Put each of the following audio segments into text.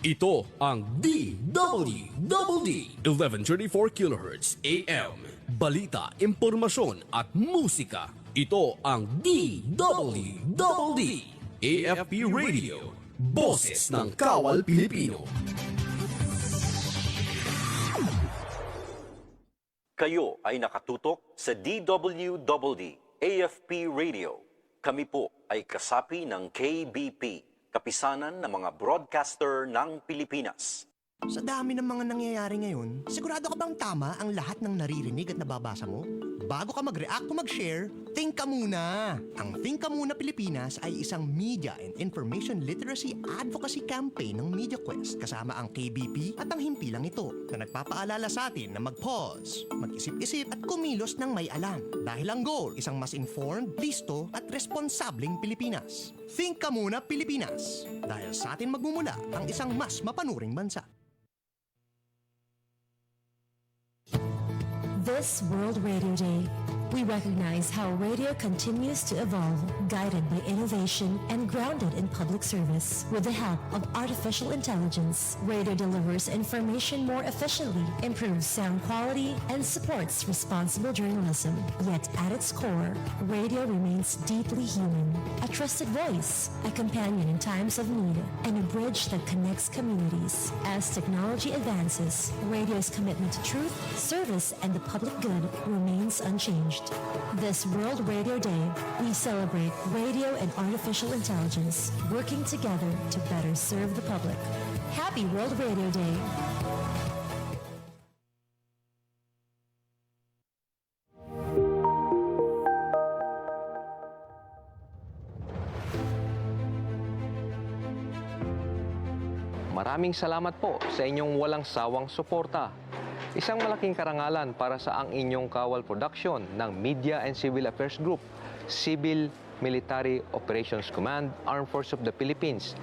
Ito ang DWDD 1134 kHz AM. Balita, impormasyon at musika. Ito ang DWDD AFP Radio. Boses ng Kawal Pilipino. Kayo ay nakatutok sa DWDD AFP Radio. Kami po ay kasapi ng KBP, Kapisanan ng mga Broadcaster ng Pilipinas. Sa dami ng mga nangyayari ngayon, sigurado ka bang tama ang lahat ng naririnig at nababasa mo? Bago ka mag-react o mag-share, think ka muna! Ang Think Ka Muna Pilipinas ay isang media and information literacy advocacy campaign ng MediaQuest kasama ang KBP at ang himpilang ito na nagpapaalala sa atin na mag-pause, mag-isip-isip at kumilos ng may alam. Dahil ang goal, isang mas informed, listo at responsableng Pilipinas. Think Ka Muna Pilipinas! Dahil sa atin magmumula ang isang mas mapanuring bansa. This World Radio Day, we recognize how radio continues to evolve, guided by innovation and grounded in public service. With the help of artificial intelligence, radio delivers information more efficiently, improves sound quality, and supports responsible journalism. Yet at its core, radio remains deeply human, a trusted voice, a companion in times of need, and a bridge that connects communities. As technology advances, radio's commitment to truth, service, and the public good remains unchanged. This World Radio Day, we celebrate radio and artificial intelligence working together to better serve the public. Happy World Radio Day! Maraming salamat po sa inyong walang sawang suporta. Isang malaking karangalan para sa ang inyong kawal production ng Media and Civil Affairs Group, Civil Military Operations Command, Armed Forces of the Philippines,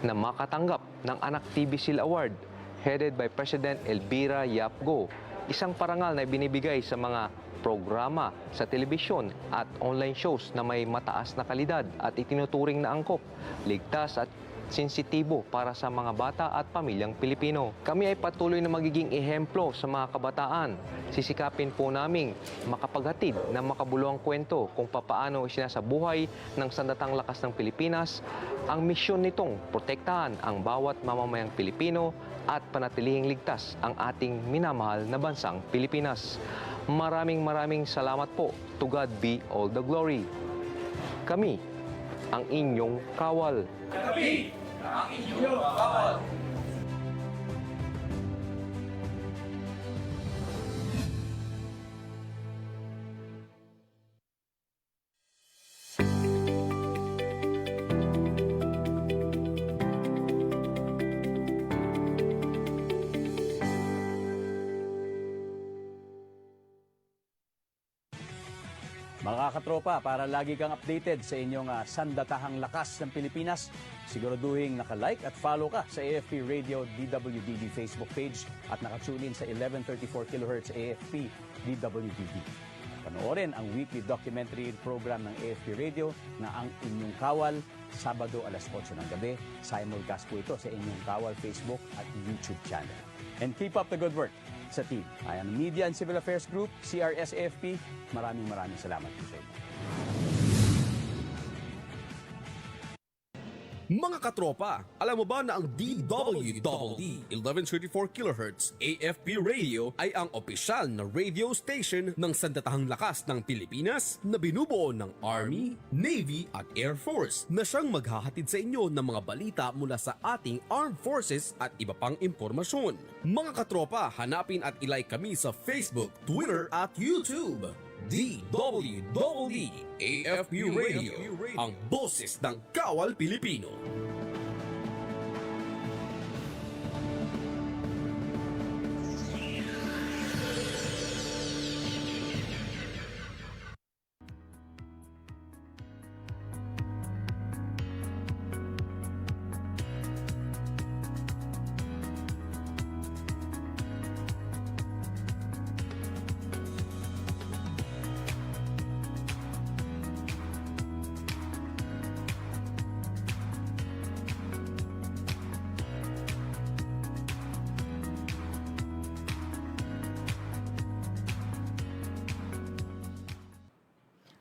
na makatanggap ng Anak TV Seal Award, headed by President Elvira Yap Go. Isang parangal na binibigay sa mga programa sa telebisyon at online shows na may mataas na kalidad at itinuturing na angkop, ligtas at sensitibo para sa mga bata at pamilyang Pilipino. Kami ay patuloy na magiging ehemplo sa mga kabataan. Sisikapin po naming makapaghatid ng makabuluhang kwento kung papaano isinasabuhay ng Sandatang Lakas ng Pilipinas ang misyon nitong protektahan ang bawat mamamayang Pilipino at panatilihing ligtas ang ating minamahal na bansang Pilipinas. Maraming salamat po. To God be all the glory. Kami ang inyong kawal. Kami ang inyong kawal. Mga katropa, para lagi kang updated sa inyong sandatahang lakas ng Pilipinas, siguraduhin naka-like at follow ka sa AFP Radio DWDD Facebook page at nakatune in sa 1134 kHz AFP DWDD. Panoorin ang weekly documentary program ng AFP Radio na Ang Inyong Kawal, Sabado alas 8 ng gabi. Simulcast po ito sa Inyong Kawal Facebook at YouTube channel. And keep up the good work sa team. Ay ang Media and Civil Affairs Group, CRS-AFP, maraming salamat po sa inyo. Mga katropa, alam mo ba na ang DWDD 1134 kHz AFP Radio ay ang opisyal na radio station ng Sandatahang Lakas ng Pilipinas na binubuo ng Army, Navy at Air Force na siyang maghahatid sa inyo ng mga balita mula sa ating Armed Forces at iba pang impormasyon. Mga katropa, hanapin at ilike kami sa Facebook, Twitter at YouTube. DWDD AFP Radio, ang boses ng Kawal Pilipino.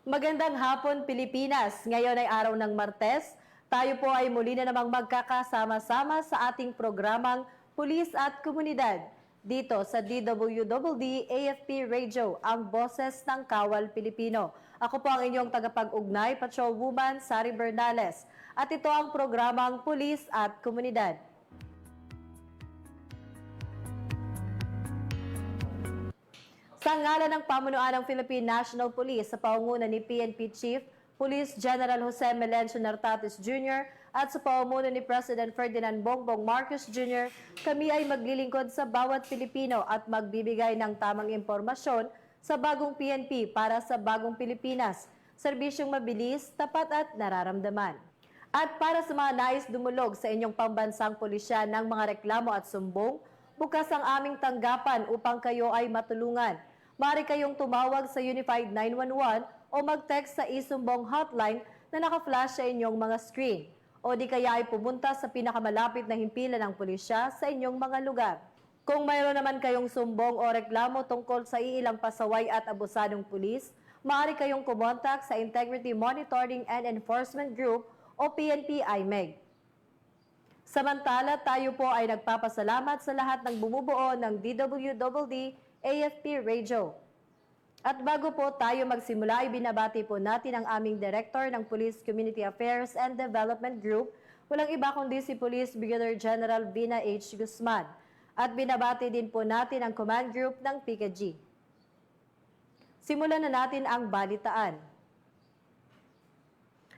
Magandang hapon, Pilipinas. Ngayon ay araw ng Martes. Tayo po ay muli na namang magkakasama-sama sa ating programang Pulis at Komunidad dito sa DWDD AFP Radio, ang boses ng Kawal Pilipino. Ako po ang inyong tagapag-ugnay, Patrolwoman Sari Bernales. At ito ang programang Pulis at Komunidad. Sa ngalan ng pamunuan ng Philippine National Police sa paunguna ni PNP Chief Police General Jose Melencio Nartates Jr. at sa paumuno ni President Ferdinand Bongbong Marcos Jr., kami ay maglilingkod sa bawat Pilipino at magbibigay ng tamang impormasyon sa bagong PNP para sa bagong Pilipinas, serbisyong mabilis, tapat at nararamdaman. At para sa mga nais dumulog sa inyong pambansang pulisya ng mga reklamo at sumbong, bukas ang aming tanggapan upang kayo ay matulungan. Maaari kayong tumawag sa Unified 911 o mag-text sa isumbong hotline na naka-flash sa inyong mga screen. O di kaya ay pumunta sa pinakamalapit na himpilan ng pulisya sa inyong mga lugar. Kung mayroon naman kayong sumbong o reklamo tungkol sa iilang pasaway at abusadong pulis, maaari kayong kumontak sa Integrity Monitoring and Enforcement Group o PNP IMEG. Samantala, tayo po ay nagpapasalamat sa lahat ng bumubuo ng DWDD AFP Radio. At bago po tayo magsimula, ibinabati po natin ang aming Director ng Police Community Affairs and Development Group, walang iba kundi si Police Brigadier General Vina H. Guzman. At binabati din po natin ang Command Group ng PKG. Simulan na natin ang balitaan.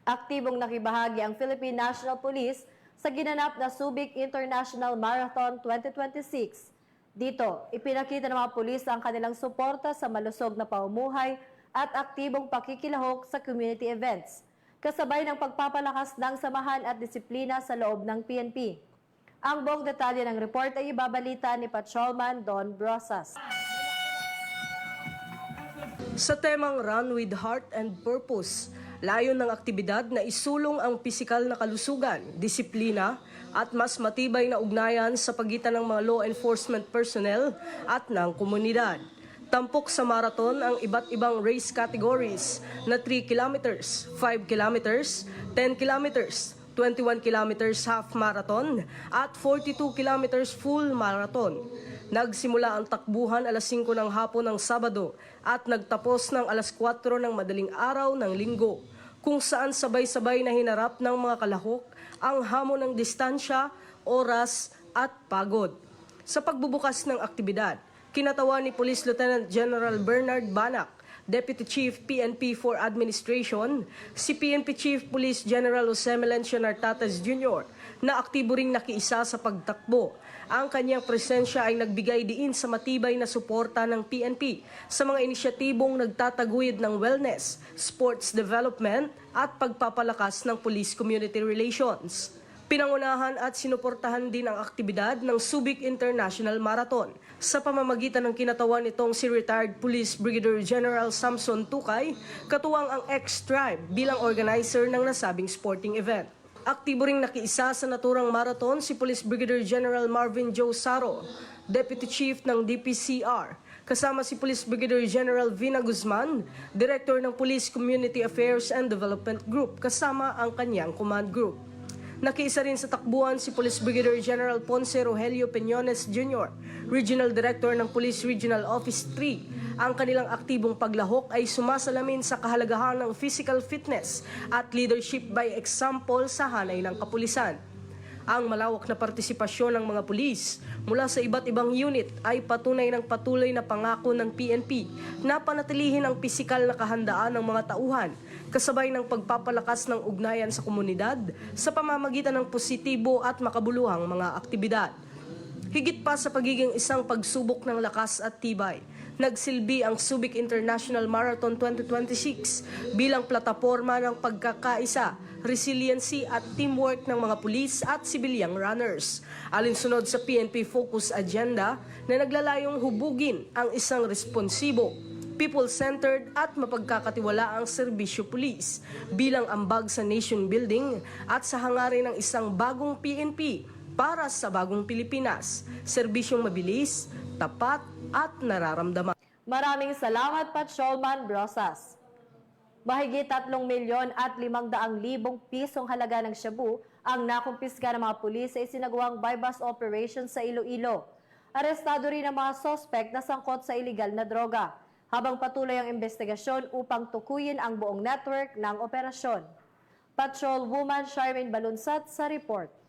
Aktibong nakibahagi ang Philippine National Police sa ginanap na Subic International Marathon 2026. Dito, ipinakita ng mga pulis ang kanilang suporta sa malusog na pamumuhay at aktibong pakikilahok sa community events, kasabay ng pagpapalakas ng samahan at disiplina sa loob ng PNP. Ang buong detalye ng report ay ibabalita ni Patrolman Don Brosas. Sa temang Run with Heart and Purpose, layon ng aktibidad na isulong ang pisikal na kalusugan, disiplina at mas matibay na ugnayan sa pagitan ng mga law enforcement personnel at ng komunidad. Tampok sa marathon ang iba't ibang race categories na 3 kilometers, 5 kilometers, 10 kilometers, 21 kilometers half marathon at 42 kilometers full marathon. Nagsimula ang takbuhan alas 5 ng hapon ng Sabado at nagtapos ng alas 4 ng madaling araw ng Linggo, kung saan sabay-sabay na hinarap ng mga kalahok ang hamon ng distansya, oras at pagod. Sa pagbubukas ng aktibidad, kinatawan ni Police Lieutenant General Bernard Banac, Deputy Chief PNP for Administration, si PNP Chief Police General Jose Melencio Nartates Jr. na aktibo ring nakiisa sa pagtakbo. Ang kanyang presensya ay nagbigay diin sa matibay na suporta ng PNP sa mga inisyatibong nagtataguyod ng wellness, sports development at pagpapalakas ng police community relations. Pinangunahan at sinuportahan din ang aktibidad ng Subic International Marathon sa pamamagitan ng kinatawan nitong si retired Police Brigadier General Samson Tukay, katuwang ang ex-tribe bilang organizer ng nasabing sporting event. Aktibo ring nakiisa sa naturang marathon si Police Brigadier General Marvin Joe Saro, Deputy Chief ng DPCR, kasama si Police Brigadier General Vina Guzman, Director ng Police Community Affairs and Development Group, kasama ang kanyang command group. Nakiisa rin sa takbuhan si Police Brigadier General Ponce Rogelio Peñones Jr., Regional Director ng Police Regional Office 3. Ang kanilang aktibong paglahok ay sumasalamin sa kahalagahan ng physical fitness at leadership by example sa hanay ng kapulisan. Ang malawak na partisipasyon ng mga pulis mula sa iba't ibang unit ay patunay ng patuloy na pangako ng PNP na panatilihin ang pisikal na kahandaan ng mga tauhan, kasabay ng pagpapalakas ng ugnayan sa komunidad sa pamamagitan ng positibo at makabuluhang mga aktibidad. Higit pa sa pagiging isang pagsubok ng lakas at tibay, nagsilbi ang Subic International Marathon 2026 bilang plataporma ng pagkakaisa, resiliency at teamwork ng mga pulis at sibilyang runners. Alinsunod sa PNP Focus Agenda na naglalayong hubugin ang isang responsibo, people-centered at mapagkakatiwalaang serbisyo pulis bilang ambag sa nation building at sa hangarin ng isang bagong PNP para sa bagong Pilipinas, serbisyong mabilis, tapat at nararamdaman. Maraming salamat, Patrolman Brosas. Mahigit 3,500,000 pisong halaga ng shabu ang nakumpiska ng mga pulis sa isinagawang buy-bust operation sa Iloilo. Arestado rin ang mga sospek na sangkot sa iligal na droga, habang patuloy ang investigasyon upang tukuyin ang buong network ng operasyon. Patrol Woman Charmaine Balunsat sa report.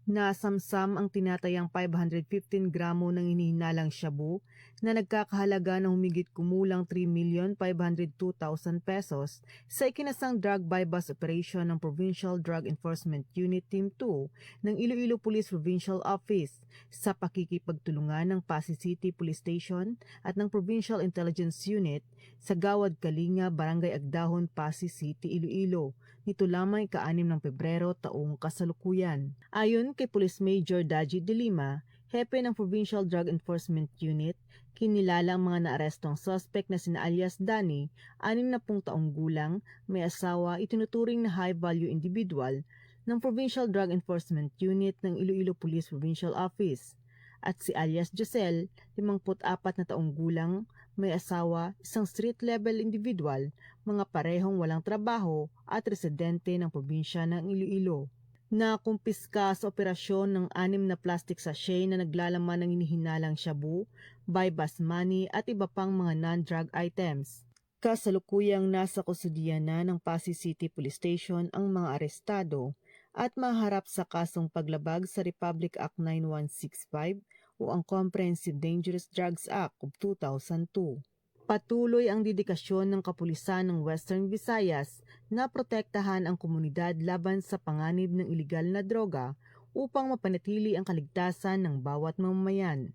Nasamsam ang tinatayang 515 gramo ng hinihinalang shabu na nagkakahalaga ng humigit kumulang 3,502,000 pesos sa ikinasang drug buy-bust operation ng Provincial Drug Enforcement Unit Team 2 ng Iloilo Police Provincial Office sa pakikipagtulungan ng Pasig City Police Station at ng Provincial Intelligence Unit sa Gawad Kalinga, Barangay Agdahon, Pasig City, Iloilo. Nito lamang ika-6 ng Pebrero taong kasalukuyan. Ayon kay Police Major Daji De Lima, hepe ng Provincial Drug Enforcement Unit, kinilala ang mga naarestong suspect na sina alias Danny, 60 taong gulang, may asawa, itinuturing na high-value individual ng Provincial Drug Enforcement Unit ng Iloilo Police Provincial Office. At si alias Giselle, 54 na taong gulang, may asawa, isang street-level individual, mga parehong walang trabaho at residente ng probinsya ng Iloilo. Nakumpiska sa operasyon ng 6 na plastic sachet na naglalaman ng hinihinalang shabu, buy-bust money at iba pang mga non-drug items. Kasalukuyang nasa kustudiyan na ng Pasig City Police Station ang mga arestado at maharap sa kasong paglabag sa Republic Act 9165 o ang Comprehensive Dangerous Drugs Act of 2002. Patuloy ang dedikasyon ng kapulisan ng Western Visayas na protektahan ang komunidad laban sa panganib ng iligal na droga upang mapanatili ang kaligtasan ng bawat mamamayan.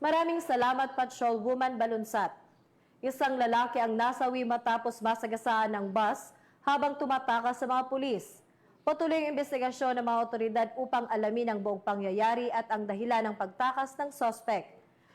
Maraming salamat, Patrol Woman Balunsat. Isang lalaki ang nasawi matapos masagasaan ng bus habang tumatakas sa mga pulis. Patuloy ang investigasyon ng mga otoridad upang alamin ang buong pangyayari at ang dahilan ng pagtakas ng sospek.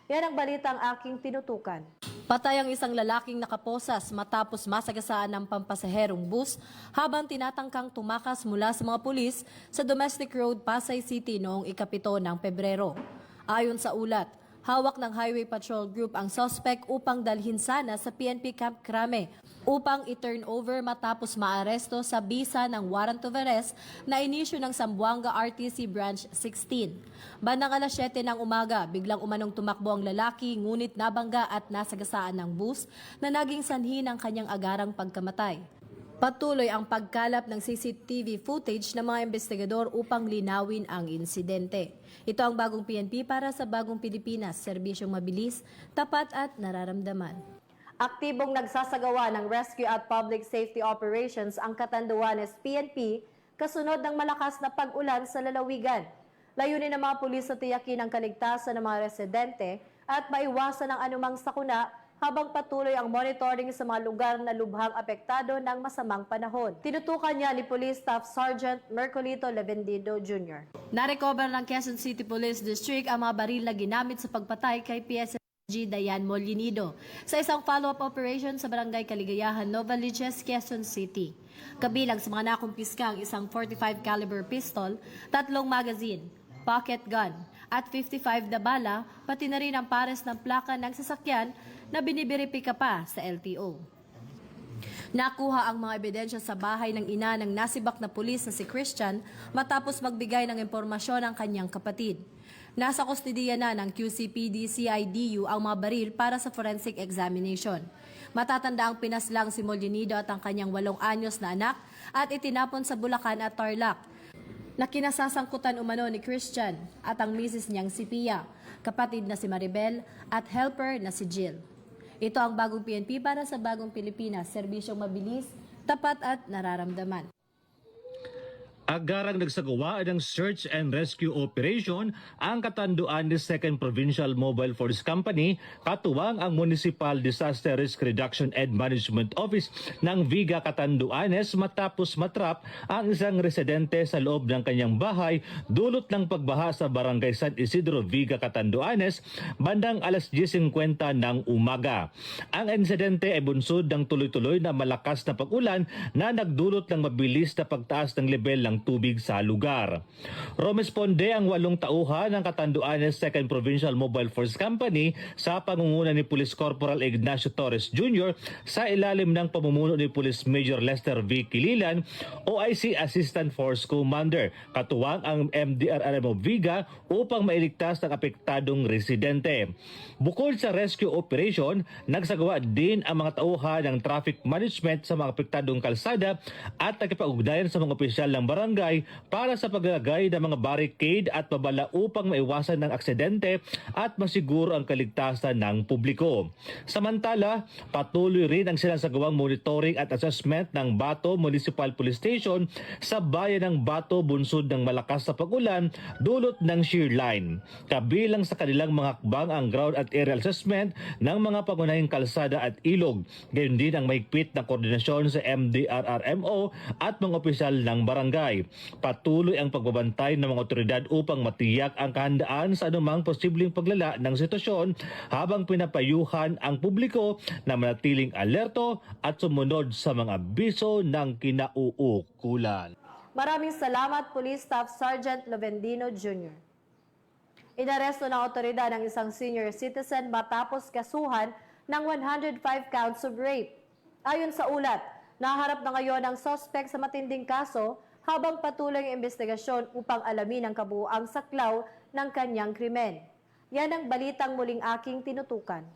Yan ang balita ang aking tinutukan. Patay ang isang lalaking nakaposas matapos masagasaan ng pampasaherong bus habang tinatangkang tumakas mula sa mga pulis sa Domestic Road, Pasay City noong 7 ng Pebrero. Ayon sa ulat, hawak ng Highway Patrol Group ang suspect upang dalhin sana sa PNP Camp Crame upang i-turn over matapos maaresto sa bisa ng warrant of arrest na inisyu ng Zamboanga RTC Branch 16. Bandang alas 7 ng umaga, biglang umanong tumakbo ang lalaki ngunit nabangga at nasagasaan ng bus na naging sanhi ng kanyang agarang pagkamatay. Patuloy ang pagkalap ng CCTV footage ng mga investigador upang linawin ang insidente. Ito ang bagong PNP para sa bagong Pilipinas, serbisyong mabilis, tapat at nararamdaman. Aktibong nagsasagawa ng rescue at public safety operations ang Catanduanes PNP kasunod ng malakas na pag-ulan sa lalawigan. Layunin ng mga pulis sa tiyakin ang kaligtasan ng mga residente at maiwasan ang anumang sakuna habang patuloy ang monitoring sa mga lugar na lubhang apektado ng masamang panahon. Tinutukan niya ni Police Staff Sergeant Mercolito Levendido Jr. Narecover ng Quezon City Police District ang mga baril na ginamit sa pagpatay kay PSG Dayan Molinido sa isang follow-up operation sa Barangay Kaligayahan, Novaliches, Quezon City. Kabilang sa mga nakumpiska ang isang 45 caliber pistol, 3 magazine, pocket gun, at 55 na bala, pati na rin ang pares ng plaka ng sasakyan na binibiripika pa sa LTO. Nakuha ang mga ebidensya sa bahay ng ina ng nasibak na pulis na si Christian matapos magbigay ng impormasyon ang kanyang kapatid. Nasa kustodiya na ng QCPD-CIDU ang mga baril para sa forensic examination. Matatanda ang pinaslang si Molinido at ang kanyang 8 anyos na anak at itinapon sa Bulacan at Tarlac, na kinasasangkutan umano ni Christian at ang misis niyang si Pia, kapatid na si Maribel at helper na si Jill. Ito ang bagong PNP para sa bagong Pilipinas, serbisyong mabilis, tapat at nararamdaman. Agarang nagsagawa ng search and rescue operation ang Catanduanes 2nd Provincial Mobile Force Company katuwang ang Municipal Disaster Risk Reduction and Management Office ng Viga Catanduanes matapos matrap ang isang residente sa loob ng kanyang bahay dulot ng pagbaha sa Barangay San Isidro, Viga Catanduanes bandang alas 10:50 ng umaga. Ang insidente ay bunsod ng tuloy-tuloy na malakas na pag-ulan na nagdulot ng mabilis na pagtaas ng level ng ng tubig sa lugar. Rumesponde ang 8 tauhan ng Catanduanes 2nd Provincial Mobile Force Company sa pangunguna ni Police Corporal Ignacio Torres Jr. sa ilalim ng pamumuno ni Police Major Lester V. Kililan, OIC Assistant Force Commander, katuwang ang MDRRMO Viga upang mailigtas ng apektadong residente. Bukod sa rescue operation, nagsagawa din ang mga tauhan ng traffic management sa mga apektadong kalsada at nakipag-ugnayan sa mga opisyal ng barangay para sa paglagay ng mga barricade at babala upang maiwasan ng aksidente at masiguro ang kaligtasan ng publiko. Samantala, patuloy rin ang sinasagawang monitoring at assessment ng Bato Municipal Police Station sa bayan ng Bato bunsod ng malakas na pag-ulan dulot ng shear line. Kabilang sa kanilang mga hakbang ang ground at aerial assessment ng mga pangunahing kalsada at ilog. Gayon din ang mahigpit na koordinasyon sa MDRRMO at mga opisyal ng barangay. Patuloy ang pagbabantay ng mga otoridad upang matiyak ang kahandaan sa anumang posibleng paglala ng sitwasyon habang pinapayuhan ang publiko na manatiling alerto at sumunod sa mga biso ng kinauukulan. Maraming salamat, Police Staff Sergeant Lovendino Jr. Inaresto ng otoridad ang isang senior citizen matapos kasuhan ng 105 counts of rape. Ayon sa ulat, naharap na ngayon ang suspect sa matinding kaso habang patuloy ang investigasyon upang alamin ang kabuuang saklaw ng kanyang krimen. Yan ang balitang muling aking tinutukan.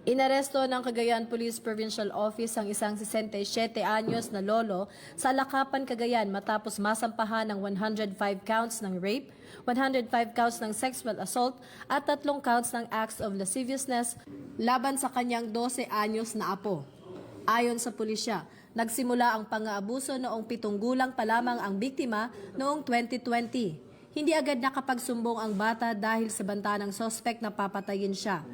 Inaresto ng Cagayan Police Provincial Office ang isang 67 anyos na lolo sa Lakapan, Cagayan matapos masampahan ng 105 counts ng rape, 105 counts ng sexual assault at 3 counts ng acts of lasciviousness laban sa kanyang 12 anyos na apo. Ayon sa pulisya, nagsimula ang pang-aabuso noong 7 gulang pa lamang ang biktima noong 2020. Hindi agad nakapagsumbong ang bata dahil sa banta ng suspect na papatayin siya.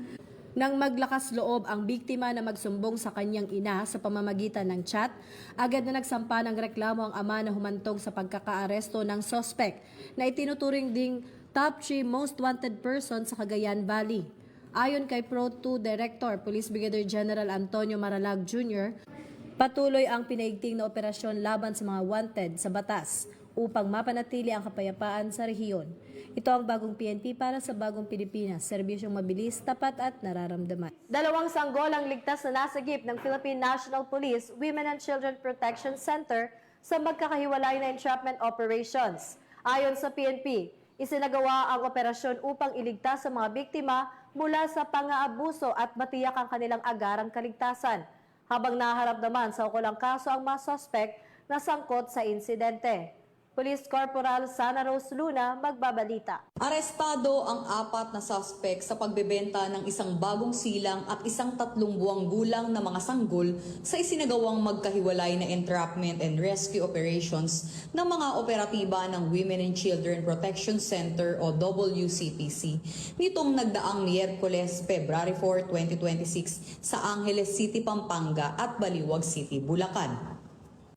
Nang maglakas loob ang biktima na magsumbong sa kanyang ina sa pamamagitan ng chat, agad na nagsampa ng reklamo ang ama na humantong sa pagkakaaresto ng suspect na itinuturing ding top 3 most wanted person sa Cagayan Valley. Ayon kay Pro 2 Director Police Brigadier General Antonio Maralag Jr., patuloy ang pinaigting na operasyon laban sa mga wanted sa batas upang mapanatili ang kapayapaan sa rehiyon. Ito ang bagong PNP para sa bagong Pilipinas, serbisyong mabilis, tapat at nararamdaman. 2 sanggol ang ligtas na nasagip ng Philippine National Police Women and Children Protection Center sa magkakahiwalay na entrapment operations. Ayon sa PNP, isinagawa ang operasyon upang iligtas sa mga biktima mula sa pang-aabuso at matiyak ang kanilang agarang kaligtasan, habang naharap naman sa ukulang kaso ang mga suspect na sangkot sa insidente. Police Corporal Sana Rose Luna magbabalita. Arestado ang 4 na suspect sa pagbebenta ng isang bagong silang at isang 3 buwang gulang na mga sanggol sa isinagawang magkahiwalay na entrapment and rescue operations ng mga operatiba ng Women and Children Protection Center o WCPC nitong nagdaang Miyerkules, February 4, 2026 sa Angeles City, Pampanga at Baliwag City, Bulacan.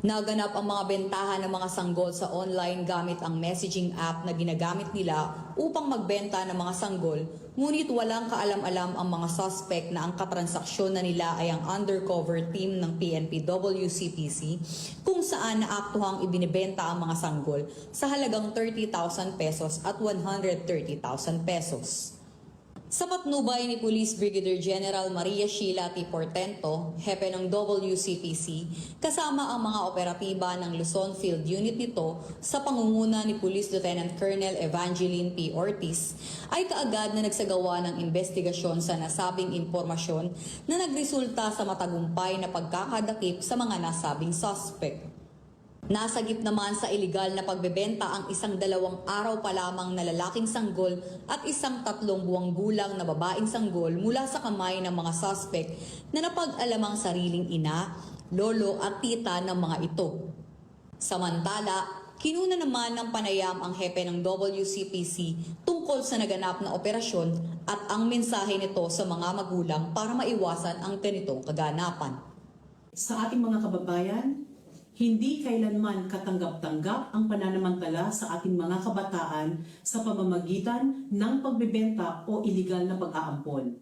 Naganap ang mga bentahan ng mga sanggol sa online gamit ang messaging app na ginagamit nila upang magbenta ng mga sanggol, ngunit walang kaalam-alam ang mga suspect na ang katransaksyon na nila ay ang undercover team ng PNP WCPC kung saan naaktuhang ibinibenta ang mga sanggol sa halagang 30,000 pesos at 130,000 pesos. Sa patnubay ni Police Brigadier General Maria Sheila T. Portento, hepe ng WCPC, kasama ang mga operatiba ng Luzon Field Unit nito sa pangunguna ni Police Lieutenant Colonel Evangeline P. Ortiz, ay kaagad na nagsagawa ng investigasyon sa nasabing impormasyon na nagresulta sa matagumpay na pagkakadakip sa mga nasabing suspect. Nasagip naman sa ilegal na pagbebenta ang isang 2 araw pa lamang na lalaking sanggol at isang 3 buwang gulang na babaeng sanggol mula sa kamay ng mga suspect na napag-alamang sariling ina, lolo at tita ng mga ito. Samantala, kinuna naman ng panayam ang hepe ng WCPC tungkol sa naganap na operasyon at ang mensahe nito sa mga magulang para maiwasan ang ganitong kaganapan. Sa ating mga kababayan, hindi kailanman katanggap-tanggap ang pananamantala sa ating mga kabataan sa pamamagitan ng pagbebenta o iligal na pag-aampon.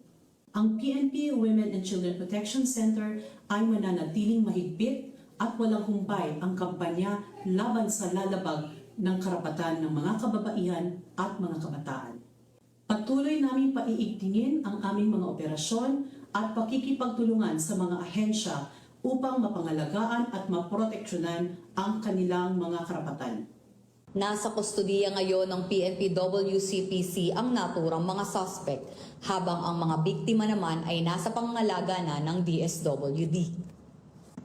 Ang PNP Women and Children Protection Center ay mananatiling mahigpit at walang humpay ang kampanya laban sa lalabag ng karapatan ng mga kababaihan at mga kabataan. Patuloy naming paiigtingin ang aming mga operasyon at pakikipagtulungan sa mga ahensya upang mapangalagaan at maproteksyonan ang kanilang mga karapatan. Nasa kustudiya ngayon ng PNP-WCPC ang naturang mga suspect, habang ang mga biktima naman ay nasa pangangalaga na ng DSWD.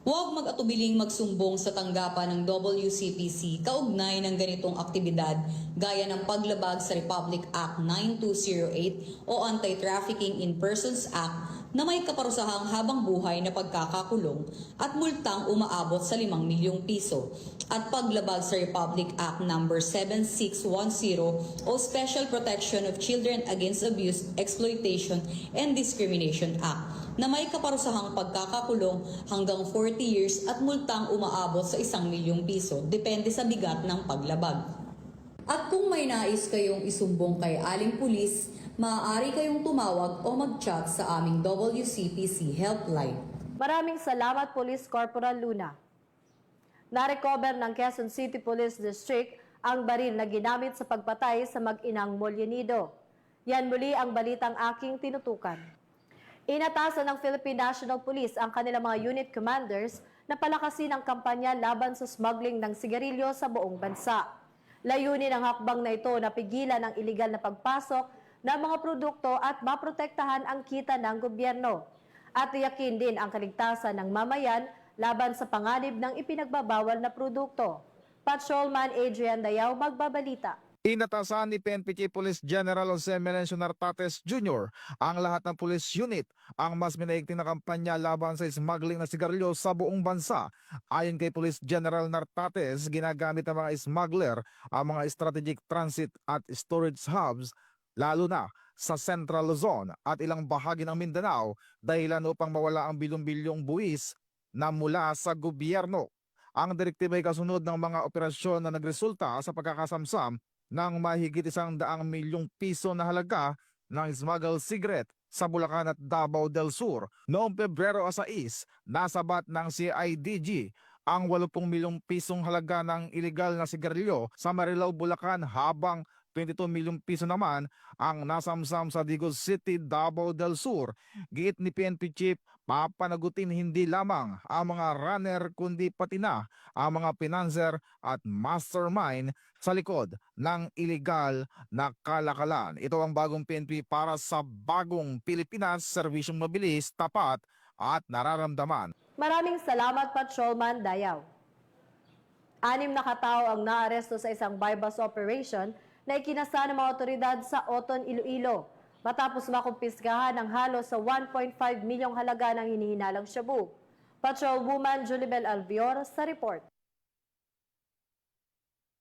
Huwag mag-atubiling magsumbong sa tanggapan ng WCPC kaugnay ng ganitong aktibidad gaya ng paglabag sa Republic Act 9208 o Anti-Trafficking in Persons Act na may kaparusahang habang buhay na pagkakakulong at multang umaabot sa 5 milyong piso, at paglabag sa Republic Act No. 7610 o Special Protection of Children Against Abuse, Exploitation, and Discrimination Act na may kaparusahang pagkakakulong hanggang 40 years at multang umaabot sa 1 milyong piso, depende sa bigat ng paglabag. At kung may nais kayong isumbong kay Aling Pulis, maaari kayong tumawag o mag-chat sa aming WCPC helpline. Maraming salamat, Police Corporal Luna. Narecover ng Quezon City Police District ang baril na ginamit sa pagpatay sa mag-inang Molinito. Yan muli ang balitang aking tinutukan. Inatasan ng Philippine National Police ang kanilang mga unit commanders na palakasin ang kampanya laban sa smuggling ng sigarilyo sa buong bansa. Layunin ng hakbang na ito na pigilan ang iligal na pagpasok ng mga produkto at maprotektahan ang kita ng gobyerno. At tiyakin din ang kaligtasan ng mamayan laban sa panganib ng ipinagbabawal na produkto. Patrolman Adrian Dayaw magbabalita. Inatasan ni PNP Chief Police General Jose Melencio Nartates Jr. ang lahat ng police unit ang mas minaigting na kampanya laban sa smuggling na sigarilyo sa buong bansa. Ayon kay Police General Nartates, ginagamit ng mga smuggler ang mga strategic transit at storage hubs lalo na sa Central Luzon at ilang bahagi ng Mindanao dahilan upang mawala ang bilyong-bilyong buwis na mula sa gobyerno. Ang direktiba ay kasunod ng mga operasyon na nagresulta sa pagkakasamsam ng mahigit 100 milyong piso na halaga ng smuggled cigarette sa Bulacan at Davao del Sur. Noong Pebrero 6, nasabat ng CIDG ang 80 milyong pisong halaga ng iligal na sigarilyo sa Marilao, Bulacan, habang 22 milyong piso naman ang nasamsam sa Digos City, Davao del Sur. Giit ni PNP Chief, papanagutin hindi lamang ang mga runner kundi pati na ang mga financer at mastermind sa likod ng iligal na kalakalan. Ito ang bagong PNP para sa bagong Pilipinas, serbisyong mabilis, tapat at nararamdaman. Maraming salamat, Patrolman Dayaw. 6 na katao ang naaresto sa isang bypass operation na ikinasa ng mga otoridad sa Oton, Iloilo matapos makumpiskahan ng halos sa 1.5 milyong halaga ng hinihinalang shabu. Patrolwoman Julibel Albior sa report.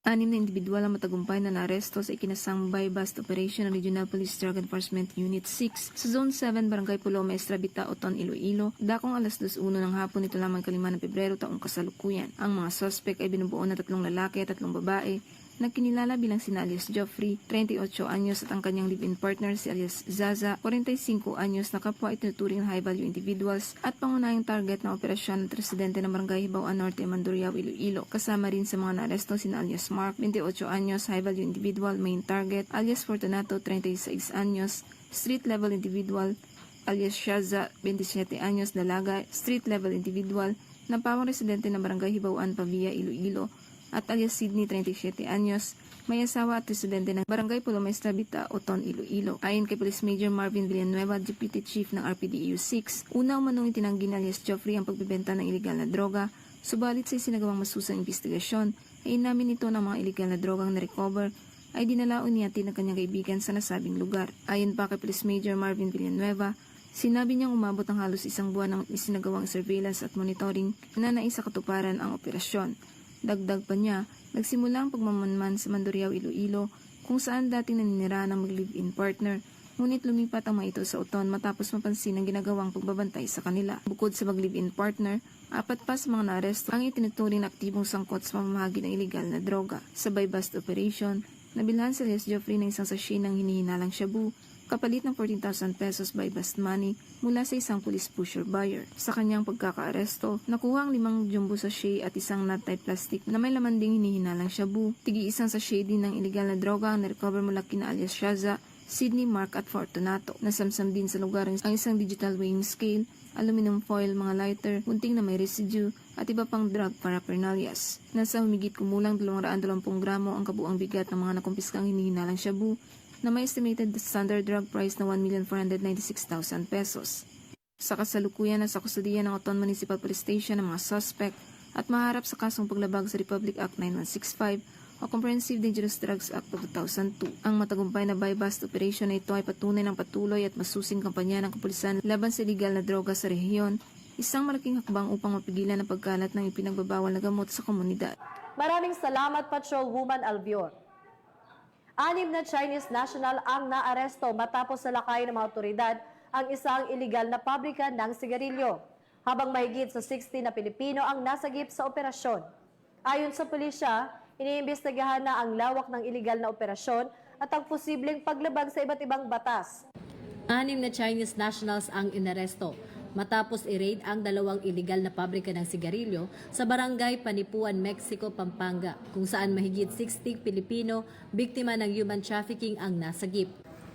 6 na individual ang matagumpay na naaresto sa ikinasang buy-bust operation ng Regional Police Drug Enforcement Unit 6 sa Zone 7, Barangay Pulo, Maestra Bita, Oton, Iloilo, dakong alas 2:01 ng hapon nito lamang 5 ng Pebrero taong kasalukuyan. Ang mga suspect ay binubuo na 3 lalaki at 3 babae nagkinilala bilang sina alias Geoffrey, 38 anyos at ang kanyang live-in partner si alias Zaza, 45 anyos na kapwa itinuturing na high-value individuals at pangunahing target ng operasyon ng residente ng Barangay Hibawan Norte, Mandurriao, Iloilo. Kasama rin sa mga naaresto sina alias Mark, 28 anyos, high-value individual, main target, alias Fortunato, 36 anyos, street-level individual, alias Shaza, 27 anyos, dalaga, street-level individual, na pawang residente ng Barangay Hibawan, Pavia, Iloilo, at alias Sydney, 37 anyos, may asawa at residente ng Barangay Pulo, Maestra Bita, Oton, Iloilo. Ayon kay Police Major Marvin Villanueva, Deputy Chief ng RPDEU 6, una umanong itinanggi ni alias Geoffrey ang pagbibenta ng iligal na droga, subalit sa isinagawang masusang investigasyon ay inamin ito ng mga iligal na drogang na-recover ay dinala unyati ng kanyang kaibigan sa nasabing lugar. Ayon pa kay Police Major Marvin Villanueva, sinabi niyang umabot ang halos 1 buwan ng isinagawang surveillance at monitoring na naisakatuparan ang operasyon. Dagdag pa niya, nagsimula ang pagmamanman sa Mandurriao, Iloilo kung saan dating naninirahan ng mag-live-in partner, ngunit lumipat ang mga ito sa Oton matapos mapansin ang ginagawang pagbabantay sa kanila. Bukod sa mag-live-in partner, 4 pa sa mga naaresto ang itinuturing na aktibong sangkot sa pamamahagi ng iligal na droga. Sa buy-bust operation, nabilhan si alias Geoffrey ng isang sachet ng hinihinalang shabu kapalit ng 14,000 pesos by bust money mula sa isang police pusher buyer. Sa kanyang pagkakaaresto, nakuha ang 5 jumbo sachet at isang nut type plastic na may laman ding hinihinalang shabu. Tigi isang sachet din ng illegal na droga ang na-recover mula kina alias Shaza, Sydney, Mark at Fortunato. Nasamsam din sa lugar ang isang digital weighing scale, aluminum foil, mga lighter, bunting na may residue, at iba pang drug paraphernalias. Nasa humigit kumulang 220 gramo ang kabuang bigat ng mga nakumpiskang hinihinalang shabu na may estimated standard drug price na 1,496,000 pesos. Sa kasalukuyan na sa kustudiya ng Oton Municipal Police Station ang mga suspect at maharap sa kasong paglabag sa Republic Act 9165 o Comprehensive Dangerous Drugs Act of 2002. Ang matagumpay na buy-bust operation na ito ay patunay ng patuloy at masusing kampanya ng kapulisan laban sa illegal na droga sa rehiyon, isang malaking hakbang upang mapigilan ang pagkalat ng ipinagbabawal na gamot sa komunidad. Maraming salamat, Patrolwoman Albior. 6 na Chinese national ang naaresto matapos salakay ng mga otoridad ang isang iligal na pabrika ng sigarilyo, habang mahigit sa 60 na Pilipino ang nasagip sa operasyon. Ayon sa pulisya, iniimbestigahan na ang lawak ng iligal na operasyon at ang posibleng paglabag sa iba't ibang batas. 6 na Chinese nationals ang inaresto matapos i-raid ang 2 iligal na pabrika ng sigarilyo sa barangay Panipuan, Mexico, Pampanga, kung saan mahigit 60 Pilipino biktima ng human trafficking ang nasagip.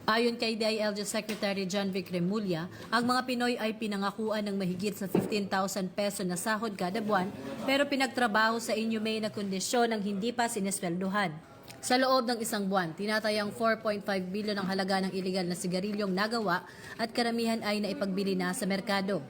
Ayon kay DILG Secretary John Vic Remulla, ang mga Pinoy ay pinangakuan ng mahigit sa 15,000 peso na sahod kada buwan pero pinagtrabaho sa inhumane na kondisyon ng hindi pa sinesweldohan. Sa loob ng isang buwan, tinatayang 4.5 bilyon ang halaga ng iligal na sigarilyong nagawa at karamihan ay naipagbili na sa merkado.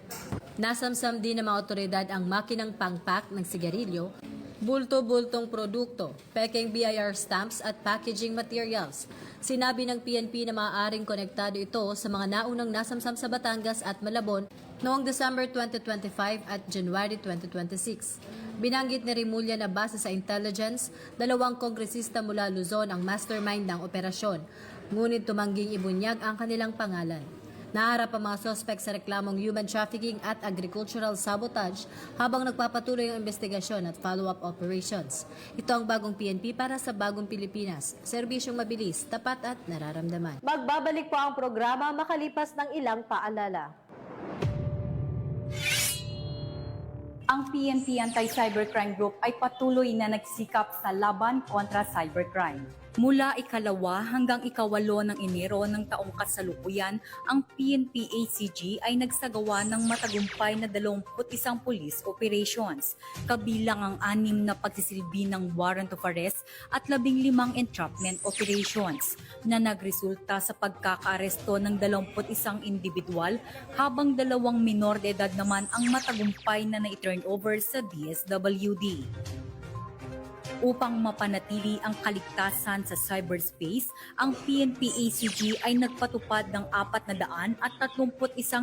Nasamsam din ng mga otoridad ang makinang pang-pack ng sigarilyo, bulto-bultong produkto, peking BIR stamps at packaging materials. Sinabi ng PNP na maaaring konektado ito sa mga naunang nasamsam sa Batangas at Malabon noong December 2025 at January 2026. Binanggit ni Remulla na base sa intelligence, 2 kongresista mula Luzon ang mastermind ng operasyon, ngunit tumangging ibunyag ang kanilang pangalan. Naharap ang mga suspect sa reklamong human trafficking at agricultural sabotage habang nagpapatuloy ang investigasyon at follow-up operations. Ito ang bagong PNP para sa bagong Pilipinas. Serbisyong mabilis, tapat at nararamdaman. Magbabalik po ang programa makalipas ng ilang paalala. Ang PNP Anti-Cybercrime Group ay patuloy na nagsikap sa laban kontra cybercrime. Mula ikalawa hanggang ikawalo ng Enero ng taong kasalukuyan, ang PNP ACG ay nagsagawa ng matagumpay na 21 police operations, kabilang ang 6 na pagsisilbi ng warrant of arrest at 15 entrapment operations na nagresulta sa pagkakaaresto ng 21 individual habang 2 minor de edad naman ang matagumpay na na-turn over sa DSWD. Upang mapanatili ang kaligtasan sa cyberspace, ang PNP ACG ay nagpatupad ng 431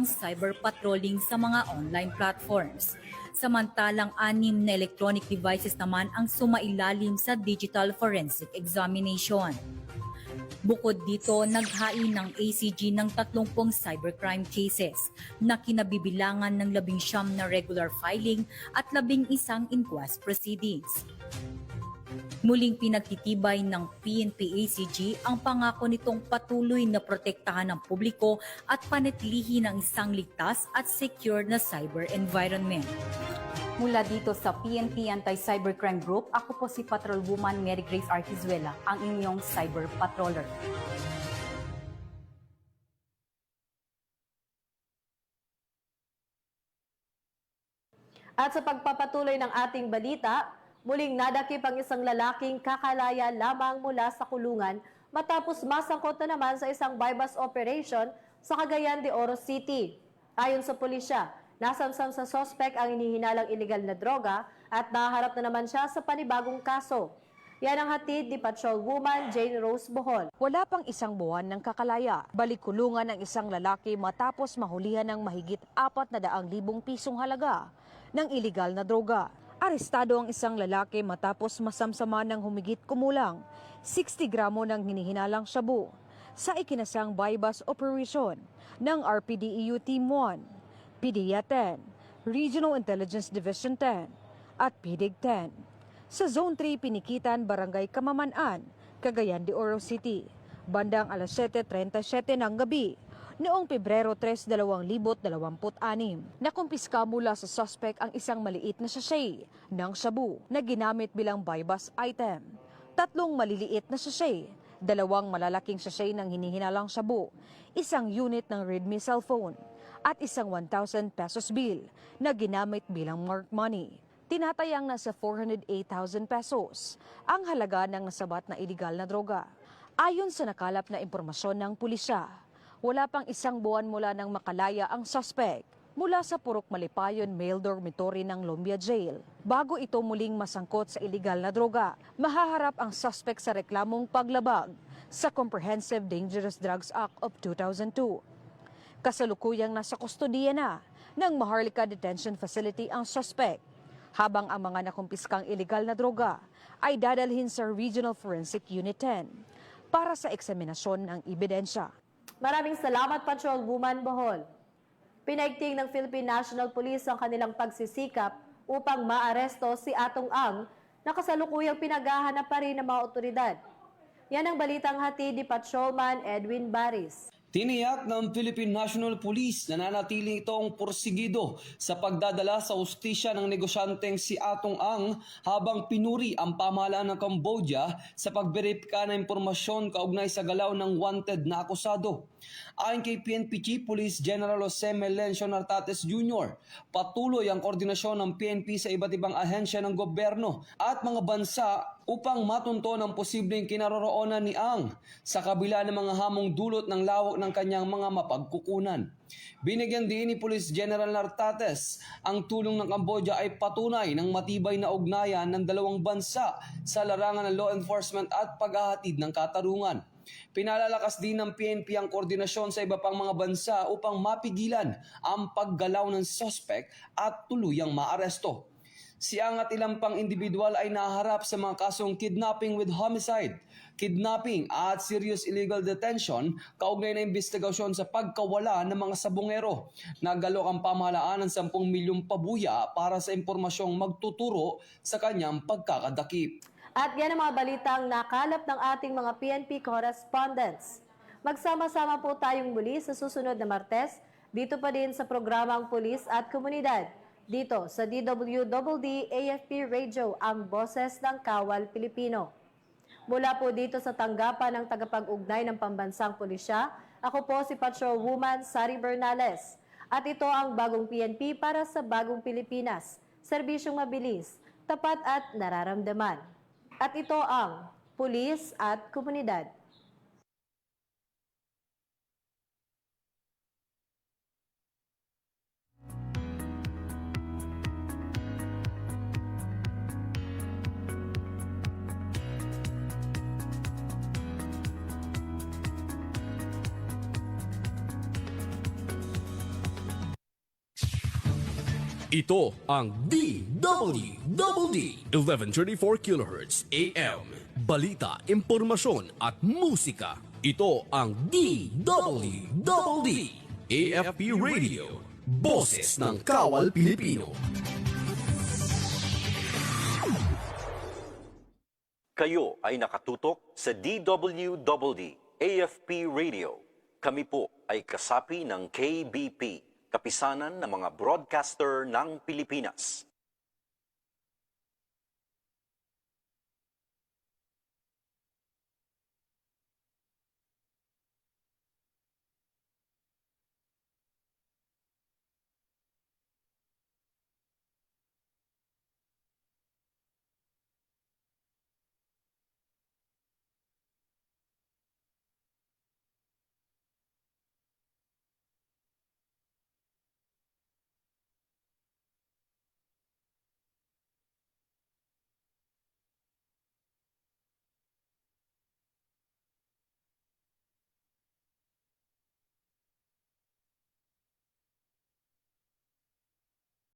cyber patrolling sa mga online platforms. Samantalang 6 na electronic devices naman ang sumailalim sa digital forensic examination. Bukod dito, naghain ng ACG ng 30 cybercrime cases na kinabibilangan ng 19 na regular filing at 11 inquest proceedings. Muling pinagtitibay ng PNP ACG ang pangako nitong patuloy na protektahan ng publiko at panatilihin ang isang ligtas at secure na cyber environment. Mula dito sa PNP Anti-Cybercrime Group, ako po si Patrolwoman Mary Grace Arquizuela, ang inyong cyber patroller. At sa pagpapatuloy ng ating balita, muling nadakip ang isang lalaking kakalaya lamang mula sa kulungan matapos masangkot na naman sa isang buy-bust operation sa Cagayan de Oro City. Ayon sa pulisya, nasamsam sa sospek ang inihinalang iligal na droga at naharap na naman siya sa panibagong kaso. Yan ang hatid ni Patrolwoman Jane Rose Bohol. Wala pang isang buwan ng kakalaya. Balik kulungan ang isang lalaki matapos mahulihan ng mahigit 400,000 pisong halaga ng iligal na droga. Arestado ang isang lalaki matapos masamsama ng humigit kumulang 60 gramo ng hinihinalang shabu sa ikinasang buy-bust operation ng RPDEU Team 1, PDEA 10, Regional Intelligence Division 10 at PDIG 10. Sa Zone 3 Pinikitan, Barangay Kamaman-an, Cagayan de Oro City. bandang alas 7:37 ng gabi noong Pebrero 3, 2026. Nakumpiska mula sa suspect ang isang maliit na sachet ng shabu na ginamit bilang buy-bust item, 3 maliliit na sachet, 2 malalaking sachet ng hinihinalang shabu, 1 unit ng Redmi cellphone, at 1 1,000 pesos bill na ginamit bilang marked money. Tinatayang nasa 408,000 pesos ang halaga ng nasabat na iligal na droga. Ayon sa nakalap na impormasyon ng pulisya, wala pang 1 buwan mula nang makalaya ang suspect mula sa Purok Malipayon Male Dormitory ng Lumbia Jail. Bago ito muling masangkot sa iligal na droga, mahaharap ang suspect sa reklamong paglabag sa Comprehensive Dangerous Drugs Act of 2002. Kasalukuyang nasa kustodiya na ng Maharlika Detention Facility ang suspect, habang ang mga nakumpiskang iligal na droga ay dadalhin sa Regional Forensic Unit 10 para sa eksaminasyon ng ebidensya. Maraming salamat, Patrolwoman Bohol. Pinaigting ng Philippine National Police ang kanilang pagsisikap upang maaresto si Atong Ang na kasalukuyang pinaghahanap pa rin ng mga otoridad. Yan ang balitang hatid ni Patrolman Edwin Baris. Tiniyak ng Philippine National Police na nanatiling itong porsigido sa pagdadala sa hustisya ng negosyanteng si Atong Ang habang pinuri ang pamahalaan ng Cambodia sa pagberipika ng impormasyon kaugnay sa galaw ng wanted na akusado. Ayon kay PNP Chief Police General Jose Melencio Nartates Jr., patuloy ang koordinasyon ng PNP sa iba't ibang ahensya ng gobyerno at mga bansa upang matunton ang posibleng kinaroroonan ni Ang sa kabila ng mga hamong dulot ng lawak ng kanyang mga mapagkukunan. Binigyan din ni Police General Nartates ang tulong ng Cambodia ay patunay ng matibay na ugnayan ng dalawang bansa sa larangan ng law enforcement at paghahatid ng katarungan. Pinalalakas din ng PNP ang koordinasyon sa iba pang mga bansa upang mapigilan ang paggalaw ng suspect at tuluyang maaresto. Si Ang at ilang pang individual ay naharap sa mga kasong kidnapping with homicide, kidnapping at serious illegal detention kaugnay na investigasyon sa pagkawala ng mga sabongero. Nagalok ang pamahalaan ng 10 milyong pabuya para sa impormasyong magtuturo sa kanyang pagkakadakip. At yan ang mga balitang nakalap ng ating mga PNP correspondents. Magsama-sama po tayong muli sa susunod na Martes, dito pa din sa programang Pulis at Komunidad. Dito sa DWDD AFP Radio, ang boses ng Kawal Pilipino. Mula po dito sa tanggapan ng tagapag-ugnay ng Pambansang Pulisya, ako po si Patrolwoman Sari Bernales. At ito ang bagong PNP para sa bagong Pilipinas. Serbisyong mabilis, tapat at nararamdaman. At ito ang Pulis at Komunidad. Ito ang DWDD 1134 kHz AM. Balita, impormasyon at musika. Ito ang DWDD AFP Radio. Boses ng Kawal Pilipino. Kayo ay nakatutok sa DWDD AFP Radio. Kami po ay kasapi ng KBP, Kapisanan ng mga Broadcaster ng Pilipinas.